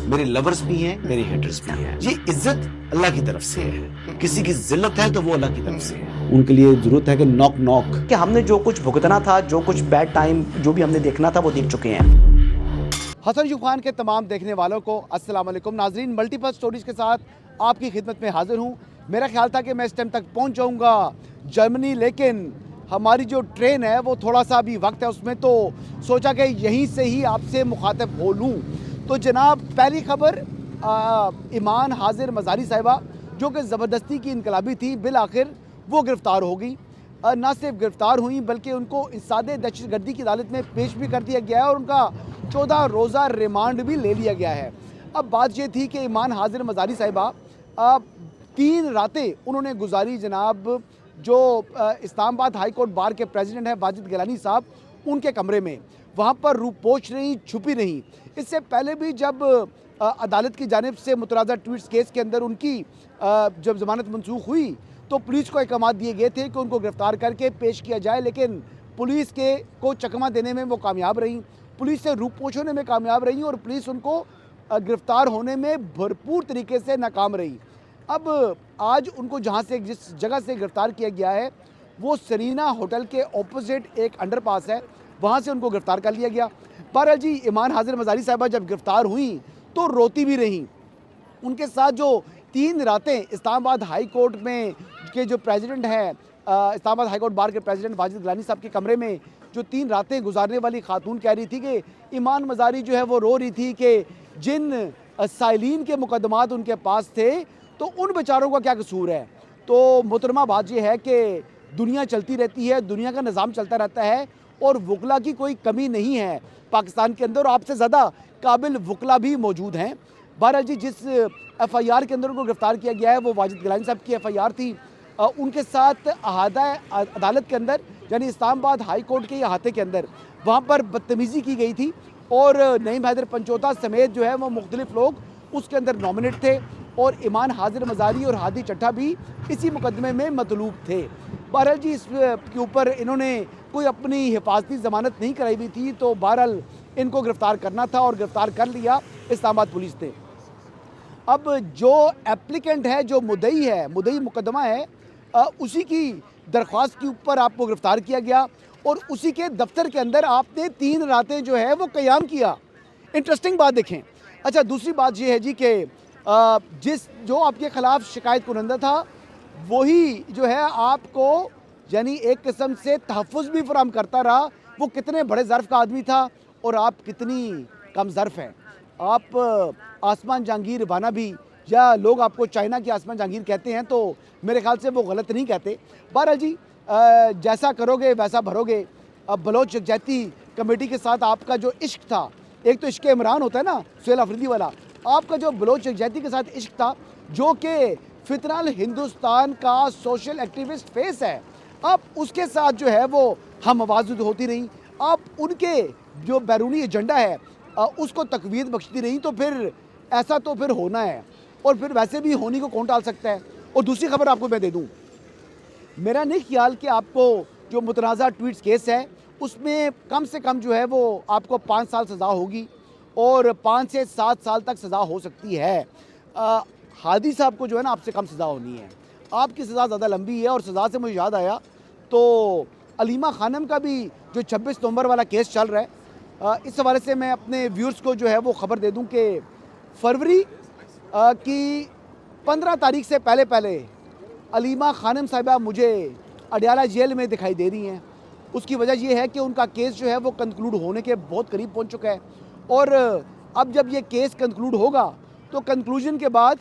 मेरे लवर्स भी हैं, मेरे हेटर्स भी हैं। ये इज्जत अल्लाह की तरफ से है, किसी की जिल्लत है तो वो अल्लाह की तरफ से है। उनके लिए जरूरत है कि नॉक नॉक कि हमने जो कुछ भुगतना था, जो कुछ बैड टाइम जो भी हमने देखना था वो देख चुके हैं। हसन अयूब खान के तमाम देखने वालों को अस्सलाम वालेकुम नाजरीन, मल्टीपल स्टोरीज के साथ आपकी खिदमत में हाजिर हूँ। मेरा ख्याल था कि मैं इस टाइम तक पहुँच जाऊँगा जर्मनी, लेकिन हमारी जो ट्रेन है वो थोड़ा सा अभी वक्त है उसमें, तो सोचा कि यहीं से ही आपसे मुखातब हो लूँ। तो जनाब, पहली खबर, ईमान हाजिर मज़ारी साहिबा जो कि ज़बरदस्ती की इनकलाबी थी, बिल आखिर वो गिरफ़्तार हो गई। ना सिर्फ गिरफ़्तार हुई बल्कि उनको इंसादे दहशतगर्दी की अदालत में पेश भी कर दिया गया है और उनका 14 रोज़ा रिमांड भी ले लिया गया है। अब बात ये थी कि ईमान हाजिर मज़ारी साहिबा 3 रातें उन्होंने गुजारी जनाब, जो इस्लामाबाद हाई कोर्ट बार के प्रेसिडेंट हैं वाजिद गिलानी साहब, उनके कमरे में। वहाँ पर रूपोश रहीं, छुपी रहीं। इससे पहले भी जब अदालत की जानिब से मुतराज़ा ट्वीट्स केस के अंदर उनकी जब ज़मानत मनसूख हुई तो पुलिस को अहकाम दिए गए थे कि उनको गिरफ़्तार करके पेश किया जाए, लेकिन पुलिस के को चकमा देने में वो कामयाब रहीं, पुलिस से रूपोश होने में कामयाब रहीं और पुलिस उनको गिरफ़्तार होने में भरपूर तरीके से नाकाम रही। अब आज उनको जहाँ से, जिस जगह से गिरफ़्तार किया गया है वो सरीना होटल के ऑपोजिट एक अंडरपास है, वहाँ से उनको गिरफ़्तार कर लिया गया। बहरहाल जी, ईमान हाजिर मज़ारी साहिबा जब गिरफ़्तार हुई तो रोती भी रहीं। उनके साथ जो 3 रातें इस्लामाबाद हाई कोर्ट में के जो प्रेसिडेंट हैं, इस्लामाबाद हाई कोर्ट बार के प्रेसिडेंट वाजिद गिलानी साहब के कमरे में जो 3 रातें गुजारने वाली खातून कह रही थी कि ईमान मज़ारी जो है वो रो रही थी कि जिन साइलीन के मुकदमात उनके पास थे तो उन बेचारों का क्या कसूर है। तो मोहतरमा बात यह है कि दुनिया चलती रहती है, दुनिया का निज़ाम चलता रहता है और वकला की कोई कमी नहीं है पाकिस्तान के अंदर, और आपसे ज़्यादा काबिल वकला भी मौजूद हैं। बहरहाल जी, जिस FIR के अंदर उनको गिरफ़्तार किया गया है वो वाजिद गिलानी साहब की FIR थी। उनके साथ अहाता अदालत के अंदर, यानी इस्लामाबाद हाई कोर्ट के अहाते के अंदर, वहाँ पर बदतमीज़ी की गई थी और नईम हैदर पंचोता समेत जो है वो मुख्तलिफ लोग उसके अंदर नॉमिनेट थे और ईमान हाजिर मज़ारी और हादी चट्टा भी इसी मुकदमे में मतलूब थे। बहरहाल जी, इस के ऊपर इन्होंने कोई अपनी हिफाजती ज़मानत नहीं कराई हुई थी, तो बहरहाल इनको गिरफ़्तार करना था और गिरफ़्तार कर लिया इस्लामाबाद पुलिस ने। अब जो एप्लीकेंट है, जो मुद्दई है, मुद्दई मुकदमा है, उसी की दरख्वास्त के ऊपर आपको गिरफ़्तार किया गया और उसी के दफ्तर के अंदर आपने 3 रातें जो है वो क़याम किया। इंटरेस्टिंग बात देखें। अच्छा, दूसरी बात ये है जी कि जो आपके ख़िलाफ़ शिकायत कुनंदा था वही जो है आपको यानी एक किस्म से तहफ़्फ़ुज़ भी फराहम करता रहा। वो कितने बड़े ज़र्फ़ का आदमी था और आप कितनी कम ज़र्फ़ हैं। आप आसमान जहांगीर वाना भी, या लोग आपको चाइना की आसमान जहांगीर कहते हैं, तो मेरे ख्याल से वो गलत नहीं कहते। बहरहाल जी, जैसा करोगे वैसा भरोगे। अब बलोच यकजहती कमेटी के साथ आपका जो इश्क था, एक तो इश्क इमरान होता है ना, सुहेल अफरीदी वाला, आपका जो बलोच यकजहती के साथ इश्क था, जो कि फितरल हिंदुस्तान का सोशल एक्टिविस्ट फेस है, अब उसके साथ जो है वो हम आवाज़ होती रही। आप उनके जो बैरूनी एजेंडा है उसको तकवीत बख्शती रही, तो फिर ऐसा तो फिर होना है, और फिर वैसे भी होने को कौन टाल सकता है। और दूसरी खबर आपको मैं दे दूं, मेरा नहीं ख्याल कि आपको जो मुतनाज़ा ट्वीट्स केस है उसमें कम से कम जो है वो आपको 5 साल सज़ा होगी और 5 से 7 साल तक सज़ा हो सकती है। हादी साहब को जो है ना आपसे कम सज़ा होनी है, आपकी सज़ा ज़्यादा लंबी है। और सज़ा से मुझे याद आया तो अलीमा खानम का भी जो 26 नवंबर वाला केस चल रहा है, इस हवाले से मैं अपने व्यूअर्स को जो है वो ख़बर दे दूं कि फरवरी की 15 तारीख से पहले अलीमा खानम साहिबा मुझे अडयाला जेल में दिखाई दे रही हैं। उसकी वजह यह है कि उनका केस जो है वो कंक्लूड होने के बहुत करीब पहुंच चुका है और अब जब ये केस कंक्लूड होगा तो कंक्लूजन के बाद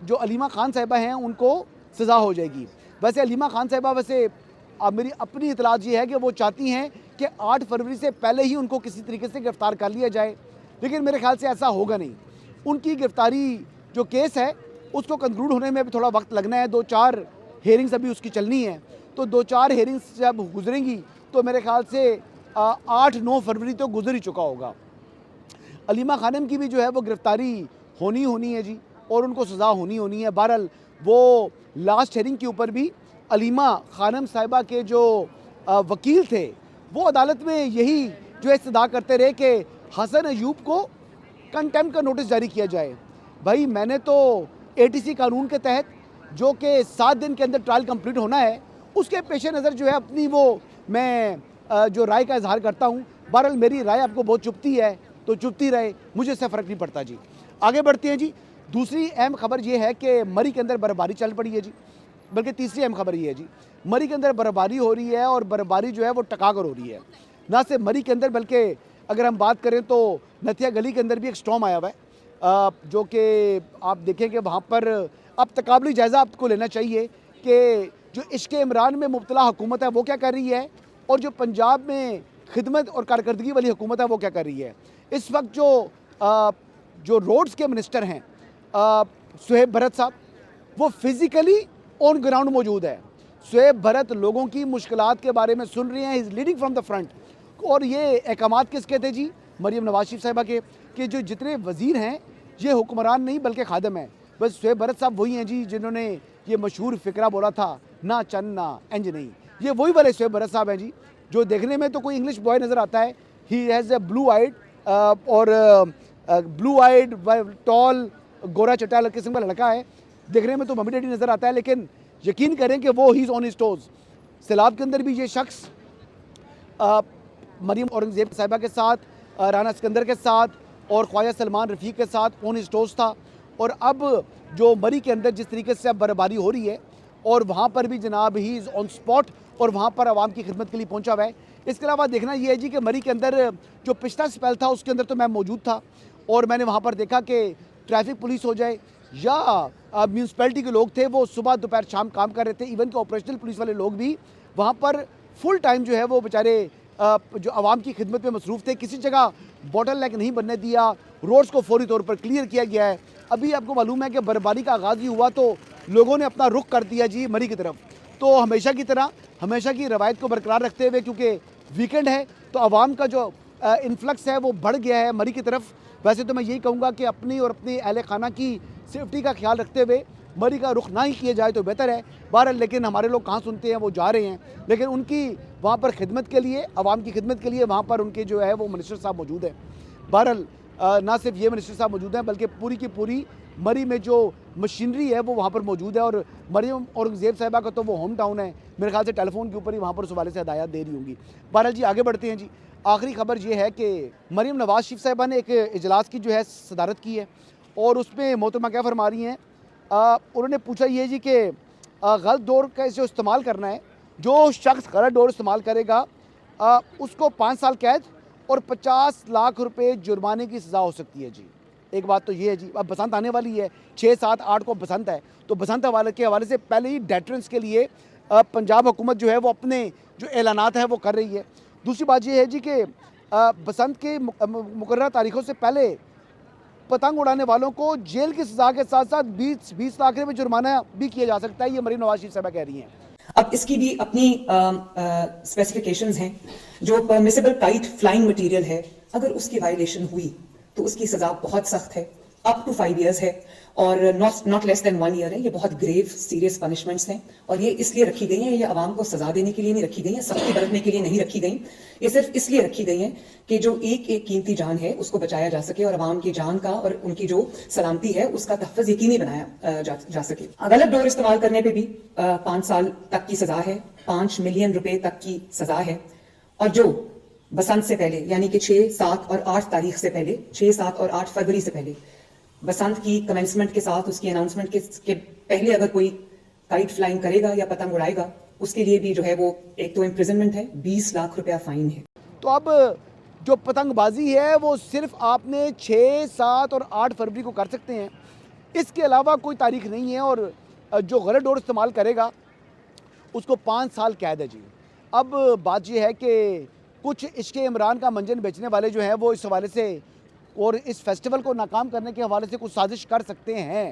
जो अलीमा खान साहिबा हैं उनको सज़ा हो जाएगी। वैसे अलीमा खान साहिबा, वैसे मेरी अपनी इतलात ये है कि वो चाहती हैं कि 8 फरवरी से पहले ही उनको किसी तरीके से गिरफ़्तार कर लिया जाए, लेकिन मेरे ख्याल से ऐसा होगा नहीं। उनकी गिरफ़्तारी जो केस है उसको कंक्लूड होने में भी थोड़ा वक्त लगना है। 2-4 हेयरिंग्स अभी उसकी चलनी है, तो 2-4 हेयरिंग्स जब गुजरेंगी तो मेरे ख्याल से 8-9 फरवरी तो गुजर ही चुका होगा। अलीमा खानम की भी जो है वो गिरफ़्तारी होनी है जी, और उनको सज़ा होनी है। बहरहाल वो लास्ट हेयरिंग के ऊपर भी अलीमा खानम साहिबा के जो वकील थे वो अदालत में यही जो इस्तदा करते रहे कि हसन अयूब को कंटेम्प्ट का नोटिस जारी किया जाए। भाई मैंने तो एटीसी कानून के तहत जो कि 7 दिन के अंदर ट्रायल कंप्लीट होना है, उसके पेश नज़र जो है अपनी वो मैं जो राय का इजहार करता हूँ। बहरहाल मेरी राय आपको बहुत चुभती है तो चुभती रहे, मुझे इससे फ़र्क नहीं पड़ता जी। आगे बढ़ते हैं जी। दूसरी अहम खबर ये है कि मरी के अंदर बर्फबारी चल पड़ी है जी, बल्कि तीसरी अहम खबर ये है जी, मरी के अंदर बर्फबारी हो रही है और बर्फबारी जो है वो टकाकर हो रही है। ना सिर्फ मरी के अंदर बल्कि अगर हम बात करें तो नथिया गली के अंदर भी एक स्टॉर्म आया हुआ है, जो कि आप देखें कि वहाँ पर अब तकाबली जायज़ा आपको लेना चाहिए कि जो इश्क़ इमरान में मुब्तला हुकूमत है वो क्या कर रही है और जो पंजाब में खिदमत और कारकर्दगी वाली हुकूमत है वो क्या कर रही है। इस वक्त जो रोड्स के मिनिस्टर हैं सुहेब भरत साहब, वो फिज़िकली ऑन ग्राउंड मौजूद है। सुहेब भरत लोगों की मुश्किलात के बारे में सुन रहे हैं, is leading from the front. और ये अहकामात किसके थे जी? मरीम नवाज शरीफ साहिबा के, कि जो जितने वज़ीर हैं ये हुक्मरान नहीं बल्कि खादम हैं। बस सुहेब भरत साहब वही हैं जी जिन्होंने ये मशहूर फ़िक्रा बोला था, ना चन्न ना इंज नहीं। ये वही वाले सुहेब भरत साहब हैं जी जो देखने में तो कोई इंग्लिश बॉय नज़र आता है। He has a blue eyed और ब्लू आइड टॉल गोरा चटाल किस्म का लड़का है, देखने में तो मम्मी डैडी नज़र आता है, लेकिन यकीन करें कि वो he is on his toes. सैलाब के अंदर भी ये शख्स मरीम औरंगज़ेब साहिबा के साथ, राना सिकंदर के साथ और ख्वाजा सलमान रफ़ीक के साथ ऑन हिज टोज़ था। और अब जो मरी के अंदर जिस तरीके से अब बर्फबारी हो रही है और वहाँ पर भी जनाब ही इज़ ऑन स्पॉट और वहाँ पर आवाम की खिदमत के लिए पहुँचा हुआ है। इसके अलावा देखना ये है जी कि मरी के अंदर जो पिछला स्पेल था उसके अंदर तो मैं मौजूद था और मैंने वहाँ पर देखा कि ट्रैफिक पुलिस हो जाए या म्यूनसिपैलिटी के लोग थे वो सुबह दोपहर शाम काम कर रहे थे। इवन के ऑपरेशनल पुलिस वाले लोग भी वहाँ पर फुल टाइम जो है वो बेचारे जो आवाम की खिदमत में मसरूफ़ थे। किसी जगह बॉटल नेक नहीं बनने दिया, रोड्स को फौरी तौर पर क्लियर किया गया है। अभी आपको मालूम है कि बर्फबारी का आगाज़ ही हुआ तो लोगों ने अपना रुख कर दिया जी मरी की तरफ। तो हमेशा की तरह हमेशा की रवायत को बरकरार रखते हुए, क्योंकि वीकेंड है तो आवाम का जो इन्फ्लक्स है वो बढ़ गया है मरी की तरफ। वैसे तो मैं यही कहूँगा कि अपनी और अपनी अहल खाना की सेफ्टी का ख्याल रखते हुए मरी का रुख ना ही किया जाए तो बेहतर है। बहरहाल लेकिन हमारे लोग कहाँ सुनते हैं, वो जा रहे हैं, लेकिन उनकी वहाँ पर खिदमत के लिए, आवाम की खिदमत के लिए वहाँ पर उनके जो है वो मिनिस्टर साहब मौजूद हैं। बहरहाल ना सिर्फ ये मिनिस्टर साहब मौजूद हैं बल्कि पूरी की पूरी मरी में जो मशीनरी है वो वहाँ पर मौजूद है। और मरीम औरंगज़ेब साहिबा का तो वो होम टाउन है, मेरे ख्याल से टेलीफोन के ऊपर ही वहाँ पर उस हवाले से हदायत दे रही होंगी। बहरहाल जी आगे बढ़ते हैं जी। आखिरी खबर ये है कि मरीम नवाज शरीफ साहिबा ने एक इजलास की जो है सदारत की है और उसमें मोहतरमा क्या फरमा रही हैं, उन्होंने पूछा ये जी कि गलत डोर का जो इस्तेमाल करना है, जो शख्स गलत डोर इस्तेमाल करेगा उसको 5 साल कैद और 50 लाख रुपए जुर्माने की सज़ा हो सकती है जी। एक बात तो ये है जी, अब बसंत आने वाली है, 6, 7, 8 को बसंत है, तो बसंत के हवाले से पहले ही डेटरेंस के लिए पंजाब हुकूमत जो है वो अपने जो ऐलानात है वो कर रही है। दूसरी बात ये है जी कि बसंत के मुकर्रर तारीखों से पहले पतंग उड़ाने वालों को जेल की सज़ा के साथ साथ 20 लाख रुपए जुर्माना भी किया जा सकता है, ये मरीम नवाज शरीफ साहिबा कह रही हैं। अब इसकी भी अपनी स्पेसिफिकेशंस हैं। जो परमिसिबल काइट फ्लाइंग मटेरियल है, अगर उसकी वायलेशन हुई तो उसकी सजा बहुत सख्त है, अप टू 5 years है और नॉट लेस देन 1 year है। ये बहुत ग्रेव सीरियस पनिशमेंट्स हैं और ये इसलिए रखी गई हैं, ये आवाम को सजा देने के लिए नहीं रखी गई हैं, सख्ती बरतने के लिए नहीं रखी गई। ये सिर्फ इसलिए रखी गई हैं कि जो एक एक कीमती जान है उसको बचाया जा सके और आवाम की जान का और उनकी जो सलामती है उसका तहफ़्फ़ुज़ यकीनी बनाया जा सके। गलत डोर इस्तेमाल करने पर भी 5 साल तक की सजा है, 5 मिलियन रुपए तक की सजा है। और जो बसंत से पहले यानी कि 6, 7 और 8 तारीख से पहले, 6, 7 और 8 फरवरी से पहले बसंत की कमेंसमेंट के साथ, उसकी अनाउंसमेंट के पहले अगर कोई काइट फ्लाइंग करेगा या पतंग उड़ाएगा, उसके लिए भी जो है वो एक तो इम्प्रिजनमेंट है, 20 लाख रुपया फाइन है। तो अब जो पतंगबाजी है वो सिर्फ आपने 6, 7 और 8 फरवरी को कर सकते हैं, इसके अलावा कोई तारीख नहीं है। और जो गलत डोर इस्तेमाल करेगा उसको 5 साल कैद है जी। अब बात यह है कि कुछ इश्क़ इमरान का मंजन बेचने वाले जो हैं वो इस हवाले से और इस फेस्टिवल को नाकाम करने के हवाले से कुछ साजिश कर सकते हैं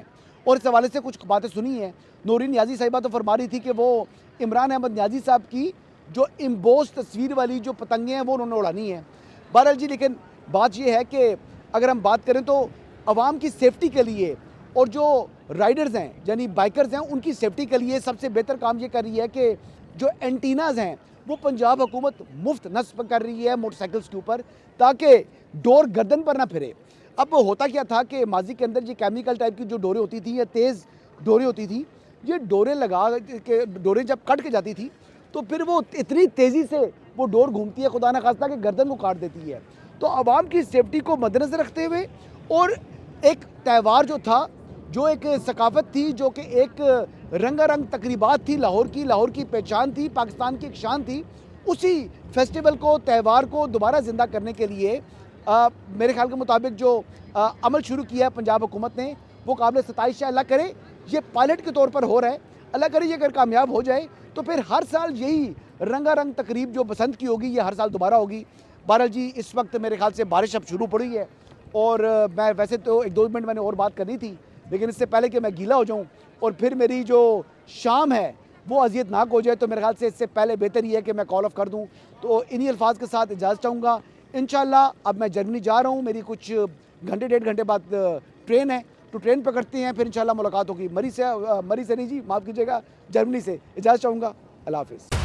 और इस हवाले से कुछ बातें सुनी हैं। नूरीन नियाज़ी साहिबा तो फरमा रही थी कि वो इमरान अहमद नियाज़ी साहब की जो इम्बोस तस्वीर वाली जो पतंगें हैं वो उन्होंने उड़ानी है। बहरहाल जी, लेकिन बात यह है कि अगर हम बात करें तो आवाम की सेफ्टी के लिए और जो राइडर्स हैं यानी बाइकर्स हैं उनकी सेफ्टी के लिए सबसे बेहतर काम ये कर रही है कि जो एंटीनाज हैं वो पंजाब हुकूमत मुफ्त नस्ब कर रही है मोटरसाइकिल्स के ऊपर, ताकि डोर गर्दन पर ना फिरे। अब होता क्या था कि माजी के अंदर ये केमिकल टाइप की जो डोरें होती थी या तेज़ डोरें होती थी, ये डोरें लगा के डोरें जब कट के जाती थी तो फिर वो इतनी तेज़ी से वो डोर घूमती है, खुदा न खास्ता कि गर्दन को काट देती है। तो आवाम की सेफ्टी को मद्देनज़र रखते हुए और एक त्यौहार जो था, जो एक सकाफ़त थी, जो कि एक रंगारंग तकरीबात थी, लाहौर की पहचान थी, पाकिस्तान की एक शान थी, उसी फेस्टिवल को, त्यौहार को दोबारा ज़िंदा करने के लिए मेरे ख्याल के मुताबिक जो अमल शुरू किया है पंजाब हुकूमत ने, वो काबिल सताइश है। अल्लाह करे ये पायलट के तौर पर हो रहा है, अल्लाह करे ये अगर कामयाब हो जाए तो फिर हर साल यही रंगारंग तकरीब जो बसंत की होगी, ये हर साल दोबारा होगी। बहरहाल जी, इस वक्त मेरे ख्याल से बारिश अब शुरू पड़ी है और मैं वैसे तो 1-2 मिनट मैंने और बात करनी थी, लेकिन इससे पहले कि मैं गीला हो जाऊँ और फिर मेरी जो शाम है वो अज़ियतनाक हो जाए, तो मेरे ख्याल से इससे पहले बेहतर ये है कि मैं कॉल ऑफ कर दूँ। तो इन्हीं अल्फाज के साथ इजाज़त चाहूँगा। इंशाल्लाह अब मैं जर्मनी जा रहा हूँ, मेरी कुछ घंटे 1.5 घंटे बाद ट्रेन है, तो ट्रेन पकड़ते हैं, फिर इंशाल्लाह मुलाकात होगी। मरी से नहीं जी, माफ़ कीजिएगा, जर्मनी से। इजाज़त चाहूँगा। अल्लाह हाफ़िज़।